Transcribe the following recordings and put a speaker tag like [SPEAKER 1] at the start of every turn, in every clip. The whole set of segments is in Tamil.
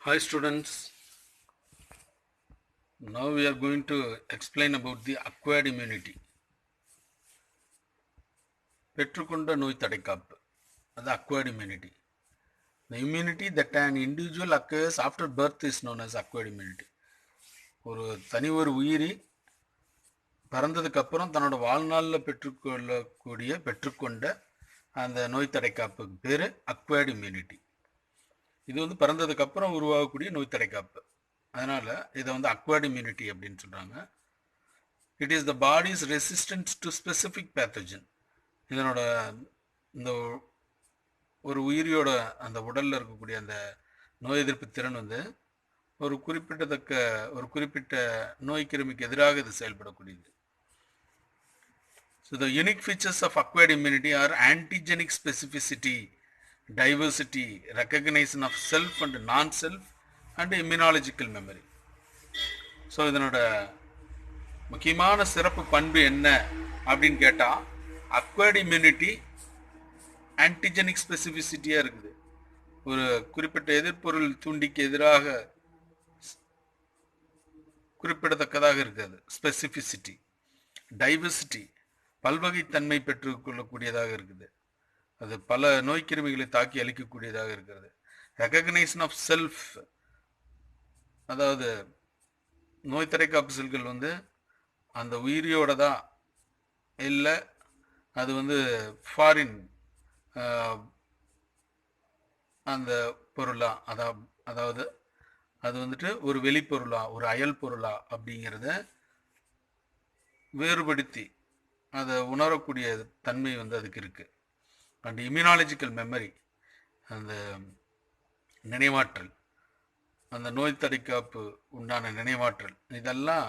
[SPEAKER 1] Hi students, now we are going to explain about the acquired immunity. பெற்றுக்கொண்ட நோய் தடைக்காப்பு, அது acquired immunity. The immunity that an individual acquires after birth is known as acquired immunity. ஒரு உயிரி பிறந்ததுக்கு அப்புறம் தன்னோட வாழ்நாளில் பெற்றுக்கொண்ட அந்த நோய் தடைக்காப்புக்கு பேர் acquired immunity. இது வந்து பிறந்ததுக்கு அப்புறம் உருவாகக்கூடிய நோய் தடைக்காப்பு. அதனால இதை வந்து acquired immunity அப்படின்னு சொல்றாங்க. It is the body's resistance to specific pathogen. இதனோட இந்த ஒரு உயிரியோட அந்த உடல்ல இருக்கக்கூடிய அந்த நோய் எதிர்ப்பு திறன் வந்து ஒரு குறிப்பிட்ட நோய் கிருமிக்கு எதிராக இது செயல்படக்கூடியது. So the unique features of acquired immunity are antigenic specificity, diversity, recognition of self and non-self, and immunological memory. So இதனோட முக்கியமான சிறப்பு பண்பு என்ன அப்படின்னு கேட்டால், அக்வயர்டு இம்யூனிட்டி ஆன்டிஜெனிக் ஸ்பெசிஃபிசிட்டியாக இருக்குது. ஒரு குறிப்பிட்ட எதிர்ப்பொருள் தூண்டிக்கு எதிராக குறிப்பிடத்தக்கதாக இருக்குது. ஸ்பெசிஃபிசிட்டி, டைவர்சிட்டி, பல்வகைத்தன்மை பெற்றுக்கொள்ளக்கூடியதாக இருக்குது. அது பல நோய் கிருமிகளை தாக்கி அளிக்கக்கூடியதாக இருக்கிறது. ரெகக்னைசேஷன் ஆஃப் செல்ஃப், அதாவது நோய் தடைக்காப்பு செல்கள் வந்து அந்த உயிரியோட தான் இல்லை, அது வந்து ஃபாரின் அந்த பொருளா, அதாவது அது வந்துட்டு ஒரு வெளிப்பொருளா, ஒரு அயல் பொருளா அப்படிங்கிறத வேறுபடுத்தி அதை உணரக்கூடிய தன்மை வந்து அதுக்கு இருக்கு. அண்ட் இம்யூனாலஜிக்கல் மெமரி, அந்த நினைவாற்றல், அந்த நோய் தடைக்காப்பு உண்டான நினைவாற்றல், இதெல்லாம்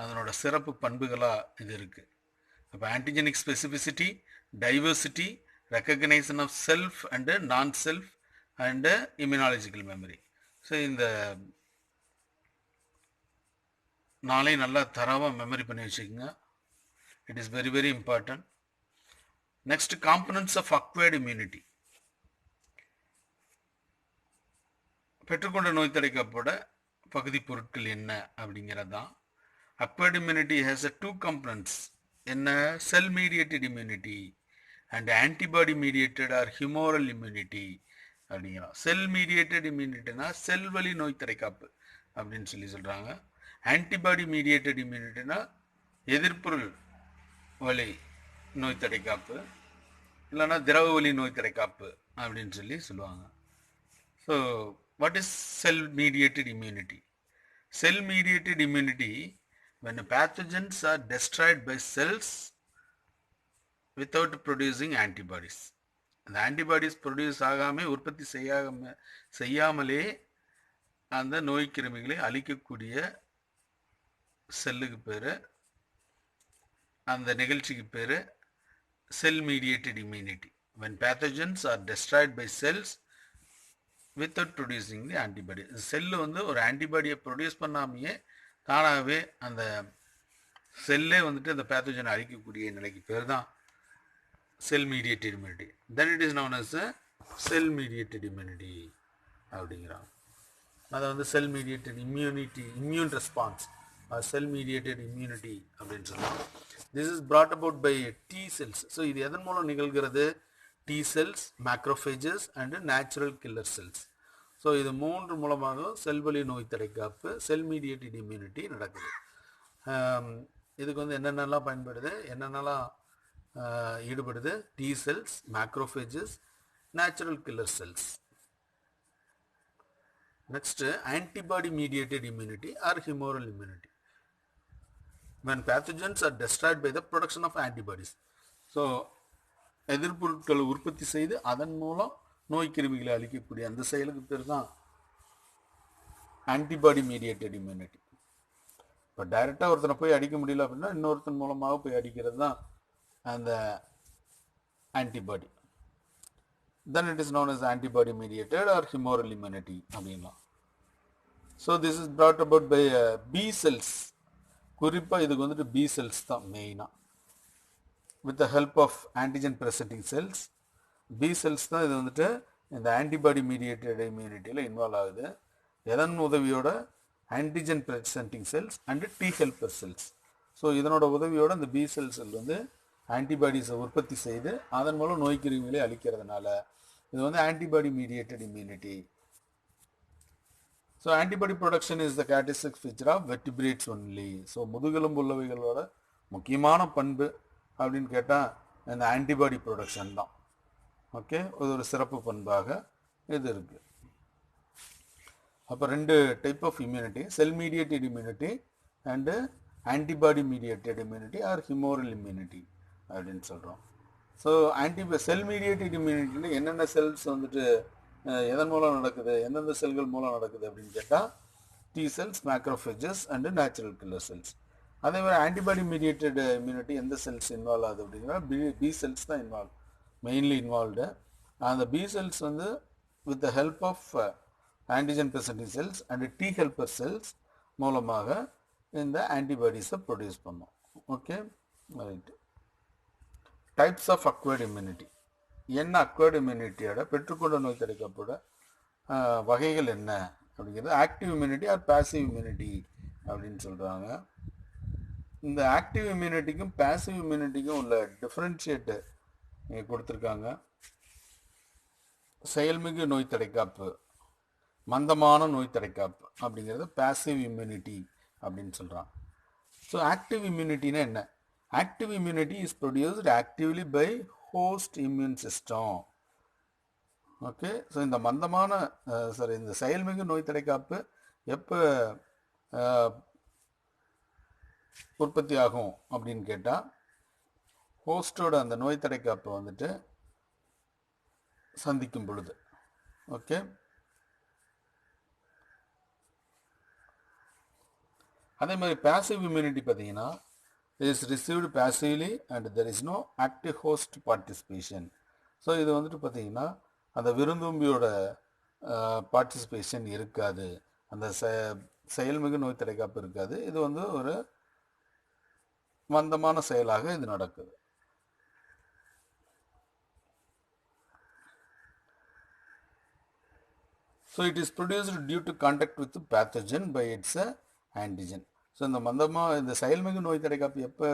[SPEAKER 1] அதனோட சிறப்பு பண்புகளாக இது இருக்குது. அப்போ antigenic specificity, diversity, recognition of self and non self and immunological memory. So இந்த நாளையும் நல்லா தரவாக மெமரி பண்ணி வச்சுக்கோங்க. It is very very important. Next, components of acquired immunity. பெற்றுக்கொண்ட நோய் தடைக்காப்போட பகுதி பொருட்கள் என்ன அப்படிங்கிறது தான். Acquired immunity has a 2 components. என்ன? Cell mediated immunity and antibody mediated or humoral immunity அப்படிங்கிறோம். செல் மீடியேட்டட் இம்யூனிட்டினா செல் வழி நோய் தடைக்காப்பு அப்படின்னு சொல்கிறாங்க. ஆன்டிபாடி மீடியேட்டட் இம்யூனிட்டினா எதிர்ப்பொருள் வழி நோய் தடைக்காப்பு, இல்லைன்னா திரவ வழி நோய் தடைக்காப்பு அப்படின்னு சொல்லுவாங்க. So what is cell mediated immunity? Cell mediated immunity, when pathogens are destroyed by cells without producing antibodies. அந்த ஆன்டிபாடிஸ் ப்ரொடியூஸ் ஆகாமல், உற்பத்தி செய்யாமலே அந்த நோய் கிருமிகளை அழிக்கக்கூடிய செல்லுக்கு பேர், அந்த நிகழ்ச்சிக்கு பேர் செல் mediated immunity. when pathogens are destroyed by cells without producing the antibody. Cell வந்து ஒரு ஆன்டிபாடியை ப்ரொடியூஸ் பண்ணாமையே தானாகவே அந்த செல்லே வந்துட்டு அந்த பேத்தோஜனை அழிக்கக்கூடிய நிலைக்கு பேர் தான் cell mediated immunity. Then it is known as cell mediated immunity அப்படிங்கிறாங்க. அதை வந்து cell mediated immunity, immune response, cell mediated immunity அப்படின்னு சொல்லலாம். This is brought about by T cells. So இது எதன் மூலம் நிகழ்கிறது? T cells, macrophages and natural killer cells. So இது 3 மூலமாக செல்வழி நோய் தடைக்காப்பு, செல் மீடியேட்டட் இம்யூனிட்டி நடக்குது. இதுக்கு வந்து என்னென்னலாம் பயன்படுது, என்னென்னலாம் ஈடுபடுது? T cells, macrophages, natural killer cells. Next, antibody mediated immunity or humoral immunity. when pathogens are destroyed by the production of antibodies. So எதிர்ப்பொருட்களை உற்பத்தி செய்து அதன் மூலம் நோய் கிருமிகளை அழிக்கக்கூடிய அந்த செயலுக்கு பேர் தான் ஆன்டிபாடி மீடியேட்டட் இம்யூனிட்டி. இப்போ டைரெக்டாக ஒருத்தனை போய் அடிக்க முடியல அப்படின்னா இன்னொருத்தன் மூலமாக போய் அடிக்கிறது தான் அந்த antibody. Then it is known as antibody mediated or humoral immunity அப்படின்லாம். So this is brought about by B cells. குறிப்பாக இதுக்கு வந்துட்டு பி செல்ஸ் தான் மெயினாக. with the help of antigen presenting cells, B cells தான் இது வந்துட்டு இந்த ஆன்டிபாடி மீடியேட்டட் இம்யூனிட்டியில் இன்வால்வ் ஆகுது. எதன் உதவியோட? Antigen presenting cells and T helper cells. So இதனோட உதவியோட இந்த பி செல்ஸ் வந்து ஆன்டிபாடிஸை உற்பத்தி செய்து அதன் மூலம் நோய் கிருமிகளை அழிக்கிறதுனால இது வந்து antibody mediated immunity. So antibody production is the characteristic feature of vertebrates only. So முதுகெலும்பு உள்ளவைகளோட முக்கியமான பண்பு அப்படின்னு கேட்டால் இந்த ஆன்டிபாடி ப்ரொடக்ஷன் தான். ஓகே, இது ஒரு சிறப்பு பண்பாக இது இருக்குது. அப்போ 2 type of immunity, cell mediated immunity and antibody mediated immunity or humoral immunity அப்படின்னு சொல்கிறோம். ஸோ செல் மீடியேட்டட் இம்யூனிட்டின்னு என்னென்ன செல்ஸ் வந்துட்டு எதன் மூலம் நடக்குது, எந்தெந்த செல்கள் மூலம் நடக்குது அப்படின்னு கேட்டால் T cells, macrophages and natural killer cells. அதே மாதிரி ஆன்டிபாடி மீடியேட்டட் இம்யூனிட்டி எந்த செல்ஸ் இன்வால்வ் ஆகுது அப்படின்னா பி செல்ஸ் தான் மெயின்லி இன்வால்வ்டு. அந்த பி செல்ஸ் வந்து with the help of antigen presenting cells and T helper cells மூலமாக இந்த ஆன்டிபாடிஸை ப்ரொடியூஸ் பண்ணோம். Okay, right. Types of acquired immunity. என்ன அக்வயர்டு இம்யூனிட்டியோட பெற்றுக்கொண்ட நோய் தடுக்கப்பட வகைகள் என்ன அப்படிங்கிறது active immunity or passive immunity அப்படின்னு சொல்கிறாங்க. இந்த ஆக்டிவ் இம்யூனிட்டிக்கும் பாசிவ் இம்யூனிட்டிக்கும் உள்ள டிஃப்ரென்ஷியேட்டு கொடுத்துருக்காங்க. செயல்மிகு நோய் தடைக்காப்பு, மந்தமான நோய் தடைக்காப்பு அப்படிங்கிறது பாசிவ் இம்யூனிட்டி அப்படின்னு சொல்கிறாங்க. ஸோ ஆக்டிவ் இம்யூனிட்டினா என்ன? Active immunity is produced actively by host immune system. Okay, so இந்த மந்தமான இந்த செயல்மிகு நோய் தடைக்காப்பு எப்போ உற்பத்தி ஆகும் அப்படின்னு கேட்டால் ஹோஸ்டோட அந்த நோய் தடைக்காப்பை வந்துட்டு சந்திக்கும் பொழுது. ஓகே, அதே மாதிரி பாசிவ் இம்யூனிட்டி பார்த்தீங்கன்னா is received passively and there is no active host participation. So இது வந்துட்டு பார்த்தீங்கன்னா அந்த விருந்தோம்பியோட பார்ட்டிசிபேஷன் இருக்காது, அந்த செயல்மிகு நோய் தடைக்காப்பு இருக்காது. இது வந்து ஒரு மந்தமான செயலாக இது நடக்குது. So it is produced due to contact with the pathogen by its antigen. So இந்த செயல்மிகு நோய் தடைக்காப்பு எப்போ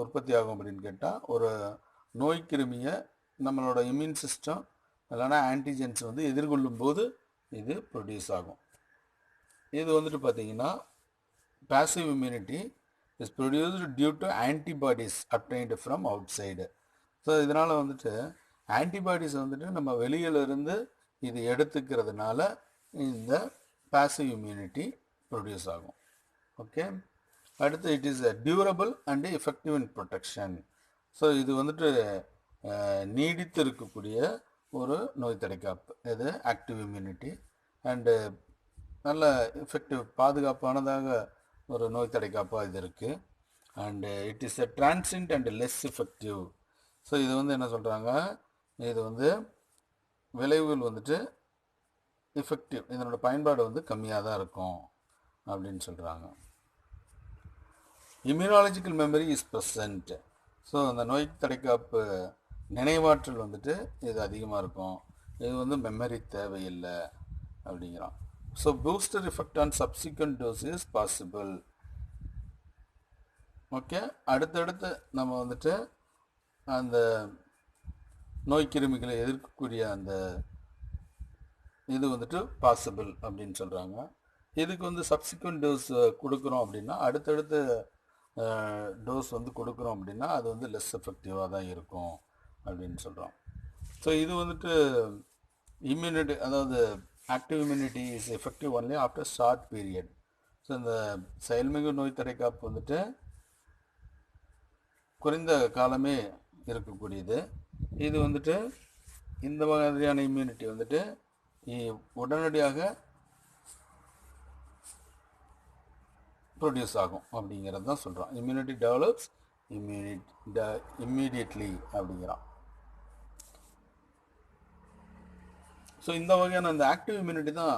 [SPEAKER 1] உற்பத்தி ஆகும் அப்படின்னு கேட்டால் ஒரு நோய் கிருமியை நம்மளோட இம்யூன் சிஸ்டம் இல்லைனா ஆன்டிஜென்ஸ் வந்து எதிர்கொள்ளும் போது இது ப்ரொடியூஸ் ஆகும். இது வந்துட்டு பார்த்தீங்கன்னா passive immunity is produced due to antibodies obtained from outside. So இதனால் வந்துட்டு ஆன்டிபாடிஸ் வந்துட்டு நம்ம வெளியிலிருந்து இது எடுத்துக்கிறதுனால இந்த பாசிவ் இம்யூனிட்டி ப்ரொடியூஸ் ஆகும். ஓகே, அடுத்து it is durable and effective in protection. So இது வந்துட்டு நீடித்து இருக்கக்கூடிய ஒரு நோய் தடைக்காப்பு, இது ஆக்டிவ் இம்யூனிட்டி. அண்டு நல்ல எஃபெக்டிவ், பாதுகாப்பானதாக ஒரு நோய் தடைக்காப்பாக இது இருக்குது. And it is a transient and less effective. So இது வந்து என்ன சொல்கிறாங்க, இது வந்து விளைவுகள் வந்துட்டு எஃபெக்டிவ், இதனோட பயன்பாடு வந்து கம்மியாக தான் இருக்கும் அப்படின்னு சொல்கிறாங்க. Immunological memory is present. So அந்த நோய் தடைக்காப்பு நினைவாற்றல் வந்துட்டு இது அதிகமாக இருக்கும், இது வந்து மெமரி தேவையில்லை அப்படிங்கிறான். So booster effect on subsequent dose is possible. Okay, அடுத்தடுத்து நம்ம வந்துட்டு அந்த நோய் கிருமிகளை எதிர்க்கக்கூடிய அந்த இது வந்துட்டு பாசிபிள் அப்படின்னு சொல்கிறாங்க. இதுக்கு வந்து சப்சிக்வெண்ட் டோஸ் கொடுக்குறோம் அப்படின்னா, அடுத்தடுத்த டோஸ் வந்து கொடுக்குறோம் அப்படின்னா அது வந்து லெஸ் எஃபெக்டிவாக தான் இருக்கும் அப்படின்னு சொல்கிறோம். ஸோ இது வந்துட்டு இம்யூனிட்டி, அதாவது active immunity is effective only after short period. So இந்த செயல்மிகு நோய் தடைக்காப்பு வந்துட்டு குறைந்த காலமே இருக்கக்கூடியது. இது வந்துட்டு இந்த மாதிரியான இம்யூனிட்டி வந்துட்டு உடனடியாக ப்ரொடியூஸ் ஆகும் அப்படிங்கிறது தான் சொல்கிறான். இம்யூனிட்டி டெவலப்ஸ் இம்மீடியட்லி அப்படிங்கிறான். ஸோ இந்த வகையான அந்த ஆக்டிவ் இம்யூனிட்டி தான்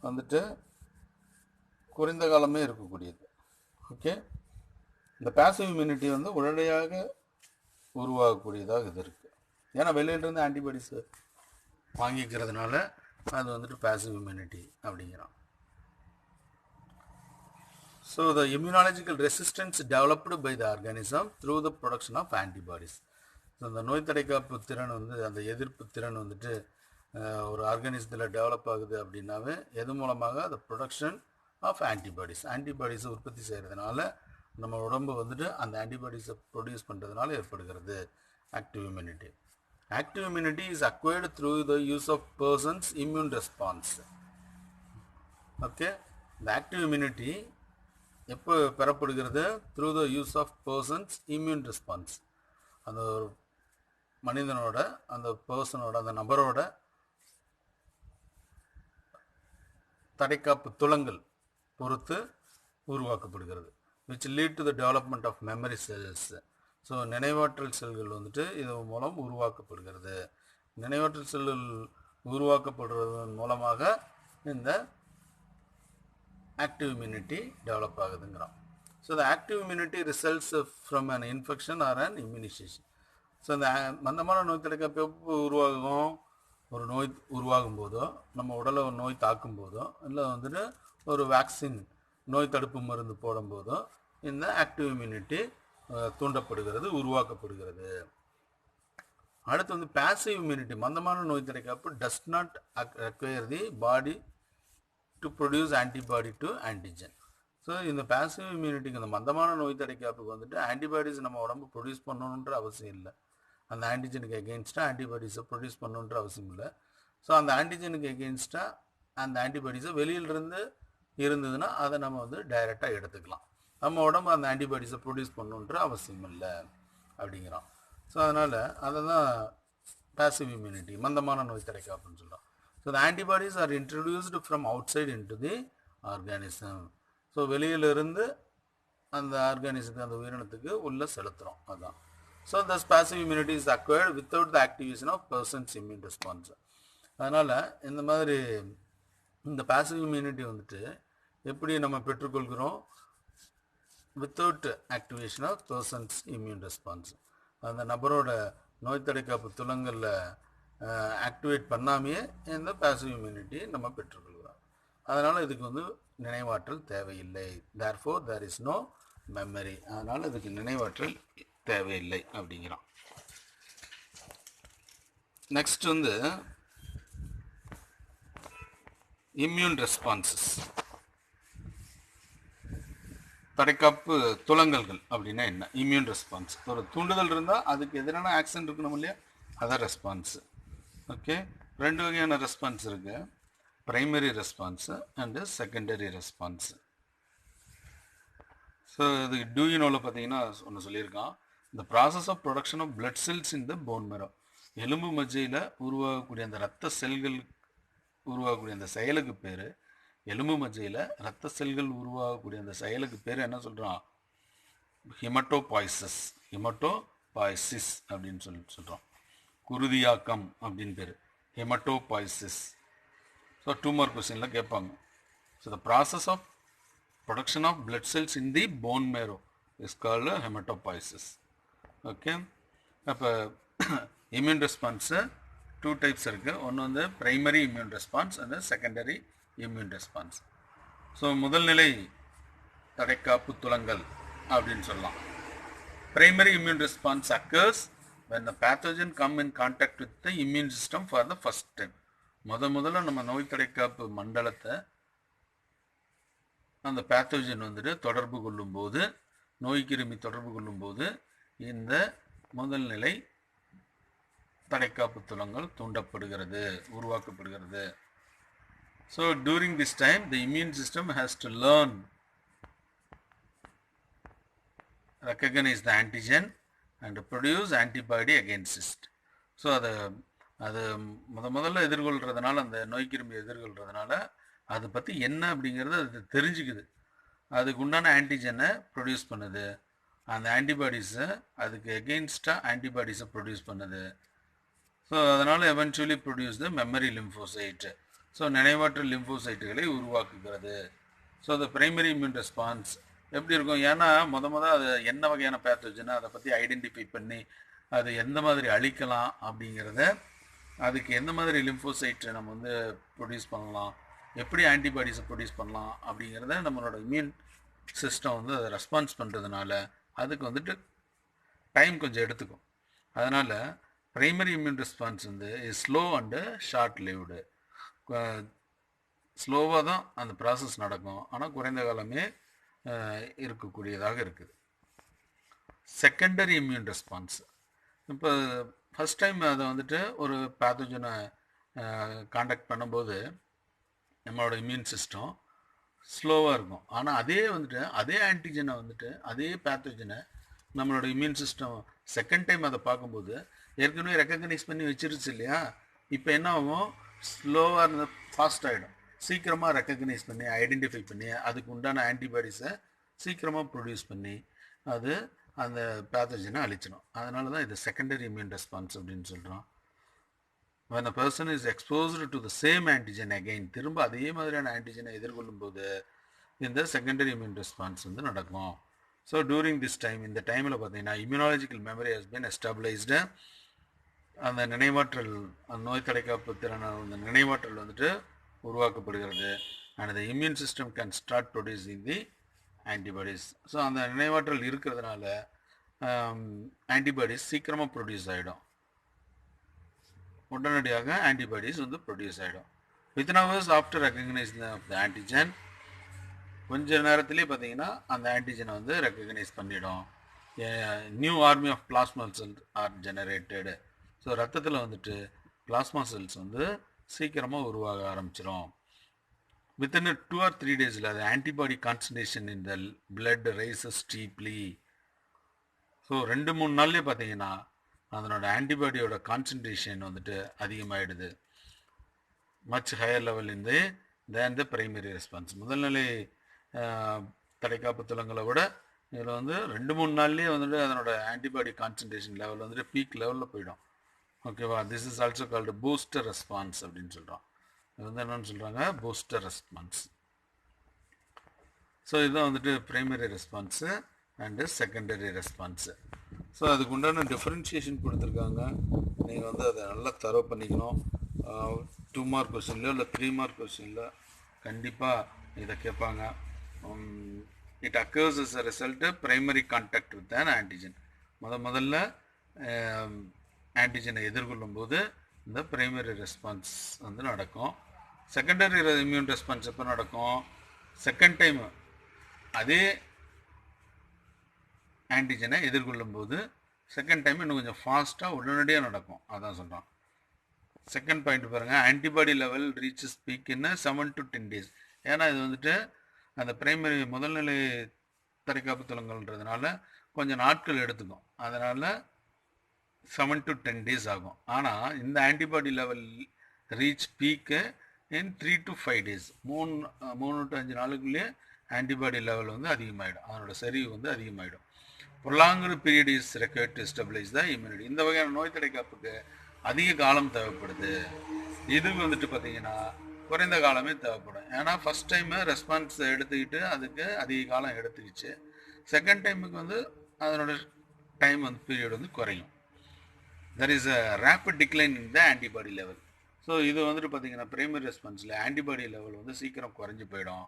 [SPEAKER 1] வந்துட்டு குறைந்த காலமே இருக்கக்கூடியது. ஓகே, இந்த பாசிவ் இம்யூனிட்டி வந்து உடனடியாக உருவாகக்கூடியதாக இது இருக்குது. ஏன்னா வெளியிலிருந்து ஆன்டிபாடிஸ் வாங்கிக்கிறதுனால அது வந்துட்டு passive immunity அப்படிங்கிறோம். So the immunological resistance developed by the organism through the production of antibodies. So அந்த நோய் தடைக்காப்பு திறன் வந்து அந்த எதிர்ப்பு திறன் வந்துட்டு ஒரு ஆர்கானிசத்தில் டெவலப் ஆகுது அப்படின்னாவே எது மூலமாக அந்த ப்ரொடக்ஷன் ஆஃப் ஆன்டிபாடிஸை உற்பத்தி செய்கிறதுனால நம்ம உடம்பு வந்துட்டு அந்த ஆன்டிபாடிஸை ப்ரொடியூஸ் பண்ணுறதுனால ஏற்படுகிறது active immunity. Active immunity is acquired through the use of person's immune response. Okay, இந்த ஆக்டிவ் இம்யூனிட்டி எப்போ பெறப்படுகிறது? Through the use of person's immune response. அந்த ஒரு மனிதனோட அந்த பர்சனோட அந்த நபரோட தடைக்காப்பு துலங்கள் பொறுத்து உருவாக்கப்படுகிறது. Which lead to the development of memory cells. So நினைவாற்றல் செல்கள் வந்துட்டு இது மூலம் உருவாக்கப்படுகிறது. நினைவாற்றல் செல்கள் உருவாக்கப்படுவதன் மூலமாக இந்த ஆக்டிவ் இம்யூனிட்டி டெவலப் ஆகுதுங்கிறோம். So the active immunity results from an infection or an immunization. So இந்த மந்தமான நோய் தடுப்பு எப்போ உருவாகும்? ஒரு நோய் உருவாகும் போதோ, நம்ம உடலை ஒரு நோய் தாக்கும் போதோ, இல்லை வந்துட்டு ஒரு வேக்சின் நோய் தடுப்பு மருந்து போடும்போதோ இந்த ஆக்டிவ் இம்யூனிட்டி தூண்டப்படுகிறது, உருவாக்கப்படுகிறது. அடுத்து வந்து பேசிவ் இம்யூனிட்டி. மந்தமான நோய் தடுப்பு does not acquire the body to produce antibody to antigen. So இந்த பேசிவ் இம்யூனிட்டிக்கு இந்த மந்தமான நோய் தடைக்காப்புக்கு வந்துட்டு ஆன்டிபாடிஸ் நம்ம உடம்பு ப்ரொடியூஸ் பண்ணணுன்ற அவசியம் இல்லை. அந்த ஆன்டிஜனுக்கு எகெயின்ஸ்டாக ஆன்டிபாடிஸை ப்ரொடியூஸ் பண்ணணுன்ற அவசியம் இல்லை. ஸோ அந்த ஆன்டிஜனுக்கு எகெயின்ஸ்டாக அந்த ஆன்டிபாடிஸை வெளியிலிருந்து இருந்ததுன்னா அதை நம்ம வந்து டைரெக்டாக எடுத்துக்கலாம். நம்ம உடம்பு அந்த ஆன்டிபாடிஸை ப்ரொடியூஸ் பண்ணணுன்ற அவசியம் இல்லை அப்படிங்கிறோம். ஸோ அதனால் அதை தான் பேசிவ் இம்யூனிட்டி, மந்தமான நோய் தடைக்காப்புன்னு சொல்கிறோம். So the antibodies are introduced from outside into the organism. So வெளியிலிருந்து அந்த ஆர்கானிசத்துக்கு அந்த உயிரினத்துக்கு உள்ளே செலுத்துகிறோம். அதுதான். So thus passive immunity is acquired without the activation of person's immune response. அதனால் இந்த மாதிரி இந்த passive immunity வந்துட்டு எப்படி நம்ம பெற்றுக்கொள்கிறோம்? Without activation of person's immune response. அந்த நபரோட நோய் தடைக்காப்பு துலங்களில் ஆக்டிவேட் பண்ணாமையே இந்த பேசிவ் இம்யூனிட்டி நம்ம பெற்றுக்கொள்கிறோம். அதனால் இதுக்கு வந்து நினைவாற்றல் தேவையில்லை. therefore there is no memory. அதனால் இதுக்கு நினைவாற்றல் தேவையில்லை அப்படிங்கிறோம். நெக்ஸ்ட் வந்து இம்யூன் ரெஸ்பான்சஸ். தடைக்காப்பு துலங்கல்கள் அப்படின்னா என்ன? Immune response. ஒரு தூண்டுதல் இருந்தால் அதுக்கு எதிரான ஆக்ஷன் இருக்கணும் இல்லையா? அதான் ரெஸ்பான்ஸு. ஓகே, ரெண்டு வகையான ரெஸ்பான்ஸ் இருக்குது. Primary response and secondary response. So இது டூயினோவில் பார்த்தீங்கன்னா ஒன்று சொல்லியிருக்கான். இந்த process of production of blood cells in the bone marrow. எலும்பு மஜ்ஜையில் உருவாகக்கூடிய அந்த ரத்த செல்கள் உருவாகக்கூடிய அந்த செயலுக்கு பேர், எலும்பு மஜ்ஜையில் ரத்த செல்கள் உருவாகக்கூடிய அந்த செயலுக்கு பேர் என்ன சொல்கிறான்? ஹெமட்டோபாய்சிஸ். ஹெமட்டோபாய்சிஸ் அப்படின்னு சொல்கிறோம். குருதியாக்கம் அப்படின்னு பேர், ஹெமட்டோபாய்சிஸ். ஸோ 2 மார்க் கொஸ்டினில் கேட்பாங்க. So the process of production of blood cells in the bone marrow is called haematopoiesis. Okay, அப்போ இம்யூன் ரெஸ்பான்ஸு 2 டைப்ஸ் இருக்குது. ஒன்று வந்து primary immune response and secondary immune response. So முதல் நிலை தடைக்காப்பு துலங்கள் அப்படின்னு சொல்லலாம். Primary immune response occurs when the pathogen come in contact with the immune system for the first time. முதல்ல நம்ம நோய் தடைக்காப்பு மண்டலத்தை அந்த பேத்தோஜன் வந்துட்டு தொடர்பு கொள்ளும்போது, நோய்க்கிருமி தொடர்பு கொள்ளும்போது இந்த முதல் நிலை தடைக்காப்பு துலங்கள் தூண்டப்படுகிறது, உருவாக்கப்படுகிறது. So during this time the immune system has to learn, recognize the antigen and produce antibody against it. So அது முதல்ல எதிர்கொள்கிறதுனால, அந்த நோய்க்கிருமி எதிர்கொள்கிறதுனால அதை பற்றி என்ன அப்படிங்கிறது அது தெரிஞ்சுக்குது. அதுக்கு உண்டான ஆன்டிஜனை ப்ரொடியூஸ் பண்ணுது. அந்த ஆன்டிபாடிஸை அதுக்கு எகெயின்ஸ்டாக ஆன்டிபாடிஸை ப்ரொடியூஸ் பண்ணுது. ஸோ அதனால் eventually produce the memory lymphocyte. So நினைவாற்றல் லிம்போசைட்டுகளை உருவாக்குகிறது. ஸோ அந்த பிரைமரி இம்யூன் ரெஸ்பான்ஸ் எப்படி இருக்கும்? ஏன்னா அது என்ன வகையான பேத்தோஜனை அதை பற்றி ஐடென்டிஃபை பண்ணி அது எந்த மாதிரி அழிக்கலாம் அப்படிங்கிறத அதுக்கு எந்த மாதிரி லிம்போசைட்டை நம்ம வந்து ப்ரொடியூஸ் பண்ணலாம், எப்படி ஆன்டிபாடிஸை ப்ரொடியூஸ் பண்ணலாம் அப்படிங்கிறத நம்மளோட இம்யூன் சிஸ்டம் வந்து அதை ரெஸ்பான்ஸ் பண்ணுறதுனால அதுக்கு வந்துட்டு டைம் கொஞ்சம் எடுத்துக்கும். அதனால் ப்ரைமரி இம்யூன் ரெஸ்பான்ஸ் வந்து ஸ்லோ அண்டு ஷார்ட் லிவ்டு. ஸ்லோவாக தான் அந்த ப்ராசஸ் நடக்கும், ஆனால் குறைந்த காலமே இருக்கக்கூடியதாக இருக்குது. செகண்டரி இம்யூன் ரெஸ்பான்ஸ், இப்போ ஃபஸ்ட் டைம் அதை வந்துட்டு ஒரு பேத்தோஜனை காண்டாக்ட் பண்ணும்போது நம்மளோட இம்யூன் சிஸ்டம் ஸ்லோவாக இருக்கும். ஆனால் அதே ஆன்டிஜனை வந்துட்டு அதே பேத்தோஜனை நம்மளோட இம்யூன் சிஸ்டம் செகண்ட் டைம் அதை பார்க்கும்போது ஏற்கனவே ரெக்கக்னைஸ் பண்ணி வச்சிருச்சு இல்லையா, இப்போ என்ன ஆகும், ஸ்லோவாக இருந்த ஃபாஸ்ட் ஆகிடும். சீக்கிரமாக ரெக்கக்னைஸ் பண்ணி ஐடென்டிஃபை பண்ணி அதுக்கு உண்டான ஆன்டிபாடிஸை சீக்கிரமாக ப்ரொடியூஸ் பண்ணி அது அந்த பேத்தோஜனை அழிச்சிடும். அதனால தான் இது செகண்டரி இம்யூன் ரெஸ்பான்ஸ் அப்படின்னு சொல்கிறோம். when a person is exposed to the same antigen again, திரும்ப அதே மாதிரியான ஆன்டிஜனை எதிர்கொள்ளும் போது இந்த செகண்டரி இம்யூன் ரெஸ்பான்ஸ் வந்து நடக்கும். ஸோ டூரிங் திஸ் டைம், இந்த டைமில் பார்த்தீங்கன்னா இம்யூனாலஜிக்கல் மெமரி ஹஸ் பீன் எஸ்டாப்ளைஸ்டு. அந்த நினைவாற்றல், அந்த நோய் தடைக்காப்பு திறன அந்த நினைவாற்றல் வந்துட்டு உருவாக்கப்படுகிறது. And the immune system can start producing the antibodies. So அந்த நினைவாற்றல் இருக்கிறதுனால ஆன்டிபாடிஸ் சீக்கிரமாக ப்ரொடியூஸ் ஆகிடும், உடனடியாக ஆன்டிபாடிஸ் வந்து ப்ரொடியூஸ் ஆகிடும். Within hours after recognising of the antigen, கொஞ்ச நேரத்துலேயே பார்த்தீங்கன்னா அந்த ஆன்டிஜனை வந்து ரெக்கக்னைஸ் பண்ணிடும். New army of plasma cells are generated. So ரத்தத்தில் வந்துட்டு பிளாஸ்மா செல்ஸ் வந்து சீக்கிரமாக உருவாக ஆரம்பிச்சிடும். வித்தின் 2 or 3 டேஸில் அது antibody concentration in the blood rises steeply. So 2-3 நாள்லேயே பார்த்தீங்கன்னா அதனோட ஆன்டிபாடியோட கான்சன்ட்ரேஷன் வந்துட்டு அதிகமாகிடுது. Much higher level than the primary response. முதல்நிலை தடைக்காப்பு துலங்களை விட இதில் வந்து 2-3 நாள்லேயே வந்துட்டு அதனோட ஆன்டிபாடி கான்சன்ட்ரேஷன் லெவல் வந்துட்டு பீக் லெவலில் போயிடும். ஓகேவா? This is also called booster response அப்படின்னு சொல்கிறோம். இது வந்து என்னென்னு சொல்கிறாங்க, பூஸ்டர் ரெஸ்பான்ஸ். ஸோ இதுதான் வந்துட்டு primary response and secondary response. So அதுக்கு உண்டான டிஃப்ரென்ஷியேஷன் கொடுத்துருக்காங்க. நீங்கள் வந்து அதை நல்லா தரோ பண்ணிக்கணும். 2 மார்க் கொஸ்டின்லையோ இல்லை 3 மார்க் கொஸ்டினில் கண்டிப்பாக இதை கேட்பாங்க. It occurs as a result primary contact with an antigen. முதல்ல ஆன்டிஜனை எதிர்கொள்ளும் போது இந்த பிரைமரி ரெஸ்பான்ஸ் வந்து நடக்கும். செகண்டரி இம்யூன் ரெஸ்பான்ஸ் எப்போ நடக்கும், செகண்ட் டைம் அதே ஆன்டிஜனை எதிர்கொள்ளும் போது செகண்ட் டைம் இன்னும் கொஞ்சம் ஃபாஸ்ட்டாக உடனடியாக நடக்கும். அதான் சொல்கிறோம். செகண்ட் பாயிண்ட் பாருங்கள், antibody level reaches peak in 7 to 10 days. ஏன்னா இது வந்துட்டு அந்த பிரைமரி முதல்நிலை தடைக்காப்பு துலங்கள்ன்றதுனால கொஞ்சம் நாட்கள் எடுத்துக்கும். அதனால் 7 to 10 days ஆகும். ஆனால் இந்த antibody level reach peak in 3 to 5 days. 3 to 5 நாளுக்குள்ளேயே ஆன்டிபாடி லெவல் வந்து அதிகமாகிடும், அதனோட செறிவு வந்து அதிகமாகிடும். Prolonged period is required to establish the immunity. இந்த வகையான நோய் தடைக்காப்புக்கு அதிக காலம் தேவைப்படுது. இதுக்கு வந்துட்டு பார்த்தீங்கன்னா குறைந்த காலமே தேவைப்படும். ஏன்னா ஃபஸ்ட் டைமு ரெஸ்பான்ஸ் எடுத்துக்கிட்டு அதுக்கு அதிக காலம் எடுத்துக்கிச்சு. செகண்ட் டைமுக்கு வந்து அதனோட டைம் வந்து பீரியட் வந்து குறையும். there is a rapid decline in the antibody level. So இது வந்துட்டு பார்த்தீங்கன்னா பிரைமரி ரெஸ்பான்ஸில் ஆன்டிபாடி லெவல் வந்து சீக்கிரம் குறைஞ்சி போயிடும்.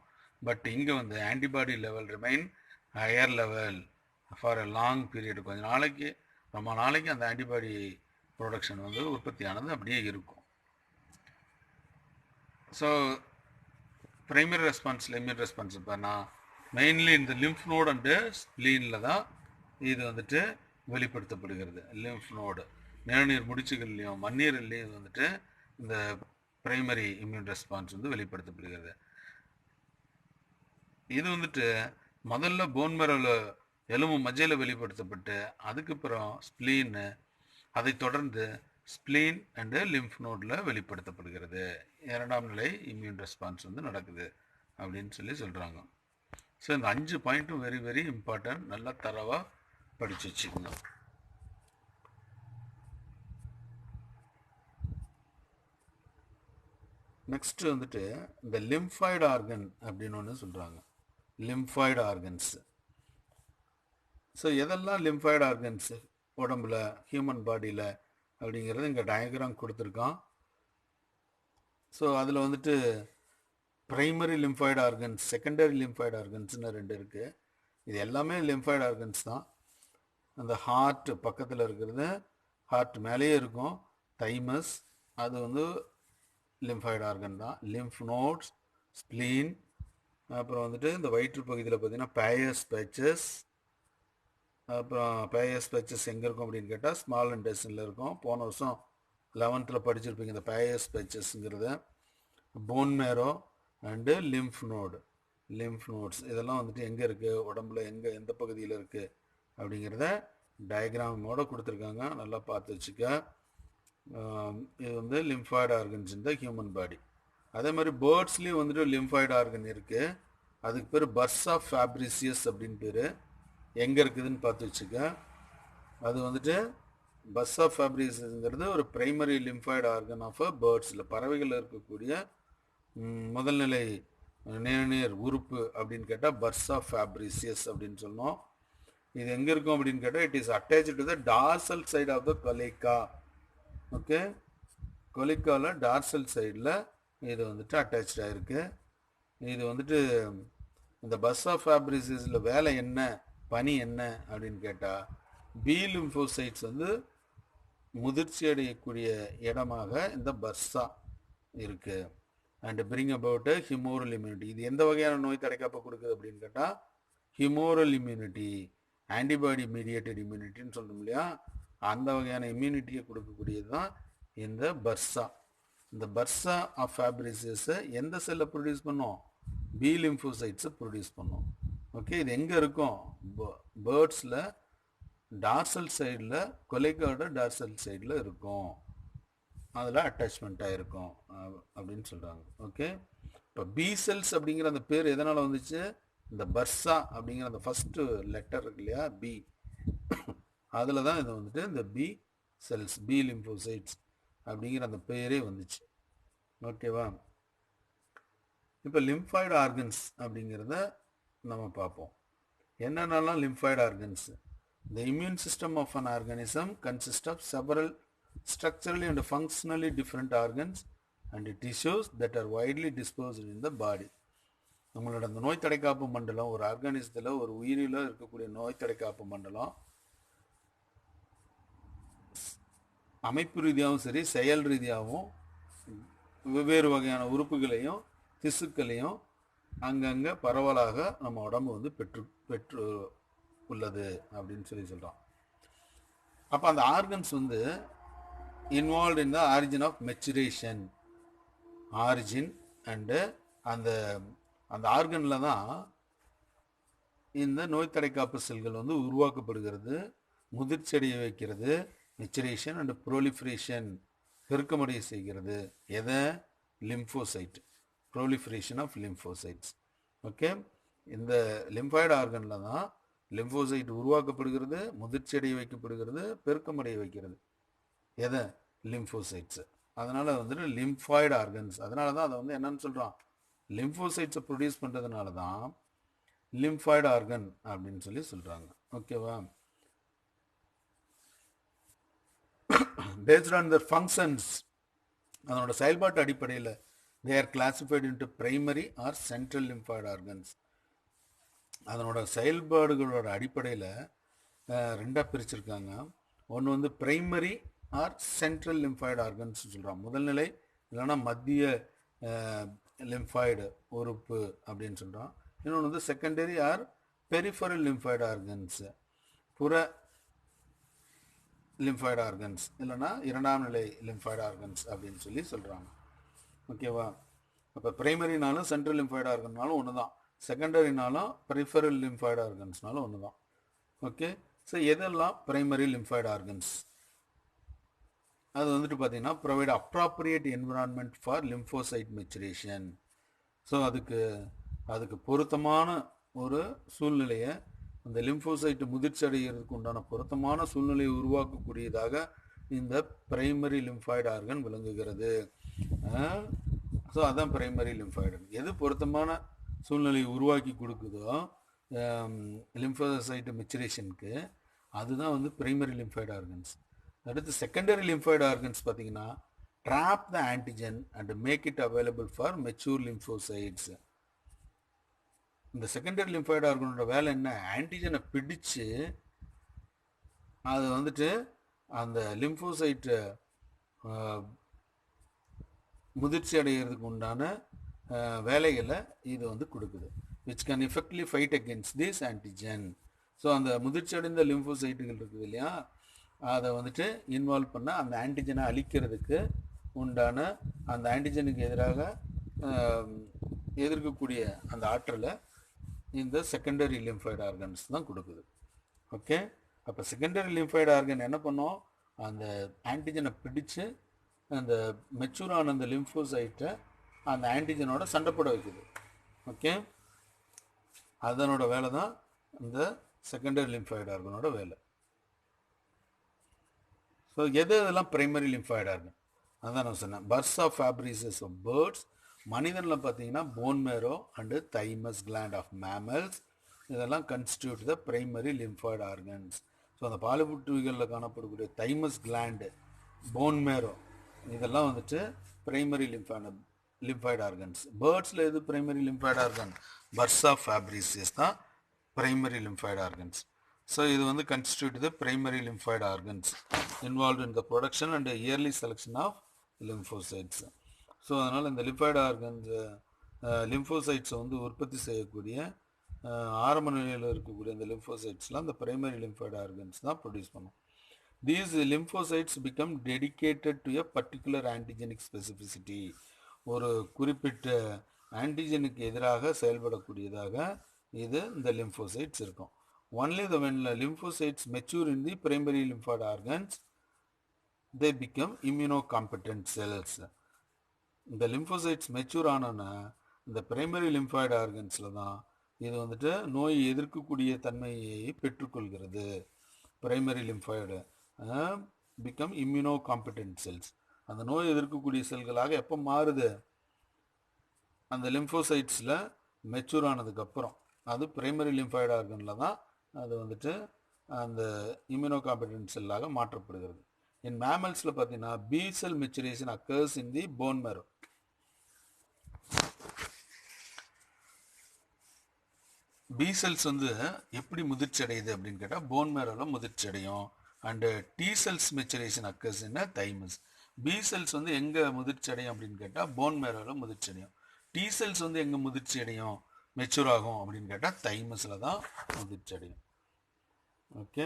[SPEAKER 1] பட் இங்கே வந்து antibody level remain higher level for a long period. ரொம்ப நாளைக்கு அந்த ஆன்டிபாடி ப்ரொடக்ஷன் வந்து உற்பத்தியானது அப்படியே இருக்கும். ஸோ பிரைமரி ரெஸ்பான்ஸில் இம்யூன் ரெஸ்பான்ஸ் இப்போனா மெயின்லி இந்த லிம்ஃப் நோடு அண்டு ஸ்ப்ளீனில் தான் இது வந்துட்டு வெளிப்படுத்தப்படுகிறது. லிம்ஃப் நோடு நிணநீர் முடிச்சுகள்லையும் மண்ணீரல்லையும் வந்துட்டு இந்த பிரைமரி இம்யூன் ரெஸ்பான்ஸ் வந்து வெளிப்படுத்தப்படுகிறது. இது வந்துட்டு முதல்ல போன் மேரோவில் எலும்பு மஜ்ஜையில் வெளிப்படுத்தப்பட்டு அதுக்கப்புறம் ஸ்ப்ளீனு, அதை தொடர்ந்து ஸ்ப்ளீன் அண்டு லிம்ஃப் நோடில் வெளிப்படுத்தப்படுகிறது. 2ஆம் நிலை இம்யூன் ரெஸ்பான்ஸ் வந்து நடக்குது அப்படின்னு சொல்கிறாங்க. ஸோ இந்த 5 பாயிண்ட்டும் வெரி வெரி இம்பார்ட்டன்ட். நல்லா தரவாக படித்து வச்சுக்கணும். நெக்ஸ்ட் வந்துட்டு இந்த லிம்ஃபாய்டு ஆர்கன் அப்படின்னு ஒன்று சொல்கிறாங்க. Lymphoid organs. ஸோ எதெல்லாம் லிம்ஃபாய்டு ஆர்கன்ஸு உடம்புல, ஹியூமன் பாடியில் அப்படிங்கிறது இங்கே டயக்ராம் கொடுத்துருக்கான். ஸோ அதில் வந்துட்டு primary lymphoid organs, secondary lymphoid ஆர்கன்ஸ்னு 2 இருக்குது. இது எல்லாமே லிம்ஃபாய்டு ஆர்கன்ஸ் தான். அந்த ஹார்ட் பக்கத்தில் இருக்கிறது, ஹார்ட் மேலேயே இருக்கும், தைமஸ், அது வந்து லிம்ஃபாய்டு ஆர்கன் தான். லிம்ஃப் நோட்ஸ், ஸ்ப்ளீன், அப்புறம் வந்துட்டு இந்த வயிற்று பகுதியில் பார்த்தீங்கன்னா பேயஸ் பேச்சஸ். அப்புறம் பேயஸ் பேச்சஸ் எங்கே இருக்கும் அப்படின்னு கேட்டால் ஸ்மால் இன்டெஸ்டினில் இருக்கும். போன வருஷம் 11th படிச்சிருப்பீங்க இந்த பேயஸ் பேச்சஸ்ங்கிறத. Bone marrow and lymph nodes இதெல்லாம் வந்துட்டு எங்கே இருக்குது, உடம்புல எந்த பகுதியில் இருக்குது அப்படிங்கிறத டயக்ராமோட கொடுத்துருக்காங்க, நல்லா பார்த்து வச்சுக்க. இது வந்து லிம்ஃபாய்டு ஆர்கன்ஸ் இந்த ஹியூமன் பாடி. அதே மாதிரி பேர்ட்ஸ்லேயும் வந்துட்டு லிம்ஃபாய்டு ஆர்கன் இருக்குது. அதுக்கு பேர் பர்சா ஃபேப்ரிசியஸ் அப்படின்னு பேர். எங்கே இருக்குதுன்னு பார்த்து வச்சுக்க. அது வந்துட்டு பர்சா ஃபேப்ரிசியஸ்ங்கிறது ஒரு பிரைமரி லிம்ஃபாய்டு ஆர்கன் ஆஃப் பேர்ட்ஸில், பறவைகளில் இருக்கக்கூடிய முதல்நிலை நேர் உறுப்பு அப்படின்னு கேட்டால் பர்சா ஃபேப்ரிசியஸ் அப்படின்னு சொன்னோம். இது எங்கே இருக்கும் அப்படின்னு கேட்டால் it is attached to the dorsal side of the cloaca. Okay, கொலைக்காவில் டார்சல் சைடில் இது வந்துட்டு அட்டாச்சாக இருக்குது. இது வந்துட்டு இந்த பர்சா ஃபேப்ரிசியஸில் வேலை என்ன, பணி என்ன அப்படின்னு கேட்டால் பி லிம்போசைட்ஸ் வந்து முதிர்ச்சி அடையக்கூடிய இடமாக இந்த பர்சா இருக்குது. And bring about ஹியூமோரல் immunity. இது எந்த வகையான நோய் தடைக்காப்ப கொடுக்குது அப்படின்னு கேட்டால் ஹியூமோரல் இம்யூனிட்டி, ஆன்டிபாடி மீடியேட்டட் இம்யூனிட்டின்னு சொல்லணும் இல்லையா, அந்த வகையான இம்யூனிட்டியை கொடுக்கக்கூடியது தான் இந்த பர்சா. இந்த பர்சா ஆஃப் ஃபேப்ரிசியஸை எந்த செல்லை ப்ரொடியூஸ் பண்ணோம், பி லிம்போசைட்ஸை ப்ரொடியூஸ் பண்ணோம். ஓகே, இது எங்கே இருக்கும், பேர்ட்ஸில் டார்சல் சைடில், கொலைக்காவோட டார்சல் சைடில் இருக்கும், அதில் அட்டாச்மெண்ட்டாக இருக்கும் அப்படின்னு சொல்கிறாங்க. ஓகே, இப்போ பி செல்ஸ் அப்படிங்கிற அந்த பேர் எதனால் வந்துச்சு, இந்த பர்சா அப்படிங்கிற அந்த ஃபஸ்ட்டு லெட்டர் இருக்கு இல்லையா, பி, அதில் தான் இது வந்துட்டு இந்த பி செல்ஸ், பி லிம்போசைட்ஸ் அப்படிங்கிற அந்த பேரே வந்துச்சு. ஓகேவா, இப்போ லிம்ஃபாய்டு ஆர்கன்ஸ் அப்படிங்கிறத நம்ம பார்ப்போம். என்னென்னலாம் lymphoid organs. The immune system of an organism consists of several structurally and functionally different organs and tissues that are widely dispersed in the body. நம்மளோட அந்த நோய் தடைக்காப்பு மண்டலம், ஒரு ஆர்கானிசத்தில், ஒரு உயிரில் இருக்கக்கூடிய நோய் தடைக்காப்பு மண்டலம் அமைப்பு ரீதியாகவும் சரி, செயல் ரீதியாகவும் வெவ்வேறு வகையான உறுப்புகளையும் திசுக்களையும் அங்கங்கே பரவலாக நம்ம உடம்பு வந்து பெற்று உள்ளது அப்படின்னு சொல்கிறோம். அப்போ அந்த ஆர்கன்ஸ் வந்து involve in the origin of maturation, origin and அந்த அந்த ஆர்கனில் தான் இந்த நோய் தடைக்காப்பு செல்கள் வந்து உருவாக்கப்படுகிறது, முதிர்ச்சி அடைய வைக்கிறது, மெச்சுரேஷன் அண்டு ப்ரோலிஃபரேஷன், பெருக்கமடைய செய்கிறது. எதை, lymphocyte, proliferation of lymphocytes. Okay, இந்த லிம்ஃபாய்டு ஆர்கனில் தான் லிம்போசைட் உருவாக்கப்படுகிறது, முதிர்ச்சி அடைய வைக்கப்படுகிறது, பெருக்கமடைய வைக்கிறது. எதை, லிம்போசைட்ஸு. அதனால் வந்துட்டு லிம்ஃபாய்டு ஆர்கன்ஸ். அதனால தான் அதை வந்து என்னன்னு சொல்கிறோம், லிம்போசைட்ஸை ப்ரொடியூஸ் பண்ணுறதுனால தான் லிம்ஃபாய்டு ஆர்கன் அப்படின்னு சொல்கிறாங்க. ஓகேவா, பேஸ்ட் ஆன் த ஃபங்க்ஷன்ஸ், அதனோட செயல்பாட்டு அடிப்படையில் they are classified into primary or central lymphoid organs. அதனோட செயல்பாடுகளோட அடிப்படையில் ரெண்டாக பிரிச்சிருக்காங்க. ஒன்று வந்து primary R central lymphoid organs சொல்கிறோம், முதல்நிலை இல்லைன்னா மத்திய லிம்ஃபாய்டு உறுப்பு அப்படின்னு சொல்கிறோம். இன்னொன்று வந்து secondary R peripheral lymphoid organs, புற லிம்ஃபாய்டு ஆர்கன்ஸ் இல்லைன்னா இரண்டாம் நிலை லிம்ஃபாய்டு ஆர்கன்ஸ் அப்படின்னு சொல்கிறாங்க. ஓகேவா, அப்போ பிரைமரினாலும் சென்ட்ரல் லிம்ஃபாய்டு ஆர்கன்னாலும் ஒன்று தான், செகண்டரினாலும் பெரிஃபரல் லிம்ஃபாய்டு ஆர்கன்ஸ்னாலும் ஒன்று தான். ஓகே, ஸோ எதெல்லாம் பிரைமரி லிம்ஃபாய்டு ஆர்கன்ஸ், அது வந்துட்டு பார்த்தீங்கன்னா provide appropriate environment for lymphocyte maturation. So அதுக்கு பொருத்தமான ஒரு சூழ்நிலையை, அந்த லிம்போசைட்டு முதிர்ச்சி அடைகிறதுக்கு உண்டான பொருத்தமான சூழ்நிலையை உருவாக்கக்கூடியதாக இந்த பிரைமரி லிம்ஃபாய்டு ஆர்கன் விளங்குகிறது. ஸோ அதான் பிரைமரி லிம்ஃபாய்டு. எது பொருத்தமான சூழ்நிலையை உருவாக்கி கொடுக்குதோ லிம்போசைட்டு மெச்சுரேஷனுக்கு, அதுதான் வந்து பிரைமரி லிம்ஃபாய்டு ஆர்கன்ஸ். அடுத்து செகண்டரி லிம்ஃபாய்டு ஆர்கன்ஸ் பார்த்தீங்கன்னா trap the antigen and make it available for mature lymphocytes. இந்த செகண்டரி லிம்ஃபாய்டு ஆர்கனோட வேலை என்ன? ஆன்டிஜனை பிடிச்சு அது வந்துட்டு அந்த லிம்ஃபோசைட் முதிர்ச்சி அடைகிறதுக்கு உண்டான வேலைகளை இது வந்து கொடுக்குது. which can effectively fight against this antigen. So அந்த முதிர்ச்சி அடைந்த லிம்ஃபோசைட்டுகள் இருக்குது இல்லையா, அதை வந்துட்டு இன்வால்வ் பண்ண அந்த ஆன்டிஜனை அழிக்கிறதுக்கு உண்டான அந்த ஆன்டிஜனுக்கு எதிராக எதிர்க்கக்கூடிய அந்த ஆற்றலை இந்த செகண்டரி லிம்ஃபாய்டு ஆர்கன்ஸ் தான் கொடுக்குது. ஓகே, அப்போ செகண்டரி லிம்ஃபாய்டு ஆர்கன் என்ன பண்ணோம்? அந்த ஆன்டிஜனை பிடிச்சு அந்த மெச்சூரான அந்த லிம்ஃபோசைட்டை அந்த ஆன்டிஜனோட சண்டை போட வைக்குது. ஓகே, அதனோட வேலை தான் இந்த செகண்டரி லிம்ஃபாய்டு ஆர்கனோட வேலை. ஸோ எதெல்லாம் பிரைமரி லிம்ஃபாய்டு ஆர்கன்? அதான் நான் சொன்னேன். Bursa of Fabricius of birds. மனிதனில் பார்த்தீங்கன்னா bone marrow and thymus gland of mammals, இதெல்லாம் constitute the primary lymphoid organs. So அந்த பாலுபுற்றுகளில் காணப்படக்கூடிய தைமஸ் கிளாண்டு, போன் மேரோ, இதெல்லாம் வந்துட்டு பிரைமரி லிம்ஃபாய்டு ஆர்கன்ஸ். பேர்ட்ஸில் எது primary lymphoid organ? Bursa of Fabricius தான் பிரைமரி லிம்ஃபாய்டு ஆர்கன்ஸ். ஸோ இது வந்து constitute the primary lymphoid organs involve in the production and early selection of lymphocytes. So அதனால் இந்த லிம்ஃபாய்டு ஆர்கன்ஸ் லிம்ஃபோசைட்ஸை வந்து உற்பத்தி செய்யக்கூடிய ஆரம்ப நிலையில் இருக்கக்கூடிய இந்த லிம்ஃபோசைட்ஸ்லாம் இந்த பிரைமரி லிம்ஃபாய்டு ஆர்கன்ஸ் தான் ப்ரொடியூஸ் பண்ணும். These lymphocytes become dedicated to a particular antigenic specificity. ஒரு குறிப்பிட்ட ஆன்டிஜனுக்கு எதிராக செயல்படக்கூடியதாக இது இந்த லிம்ஃபோசைட்ஸ் இருக்கும். Only when lymphocytes mature in the primary lymphoid organs, they become immunocompetent cells. இந்த லிம்ஃபோசைட்ஸ் மெச்சூர் ஆனோன்னா இந்த பிரைமரி லிம்ஃபாய்டு ஆர்கன்ஸில் தான் இது வந்துட்டு நோய் எதிர்க்கக்கூடிய தன்மையை பெற்றுக்கொள்கிறது. Primary lymphoid become immunocompetent cells. அந்த நோய் எதிர்க்கக்கூடிய செல்களாக எப்போ மாறுது? அந்த லிம்ஃபோசைட்ஸில் மெச்சூர் ஆனதுக்கப்புறம். அது பிரைமரி லிம்ஃபாய்டு ஆர்கனில் தான் அது வந்துட்டு அந்த இம்யூனோகாம்படென்ட் செல்லாக மாற்றப்படுகிறது. இன் மேமல்ஸில் பார்த்தீங்கன்னா B cell maturation occurs in the bone marrow. B cells வந்து எப்படி முதிர்ச்சி அடையுது அப்படின்னு கேட்டால் போன் மேரோவில் முதிர்ச்சி அடையும். And T cells maturation occurs in thymus. B cells வந்து எங்கே முதிர்ச்சி அடையும் அப்படின்னு கேட்டால் போன் மேரோவில் முதிர்ச்சி அடையும். டி செல்ஸ் வந்து எங்கே முதிர்ச்சி அடையும், மெச்சூர் ஆகும் அப்படின்னு கேட்டால் தைமஸில் தான் முதிர்ச்சி அடையும். ஓகே.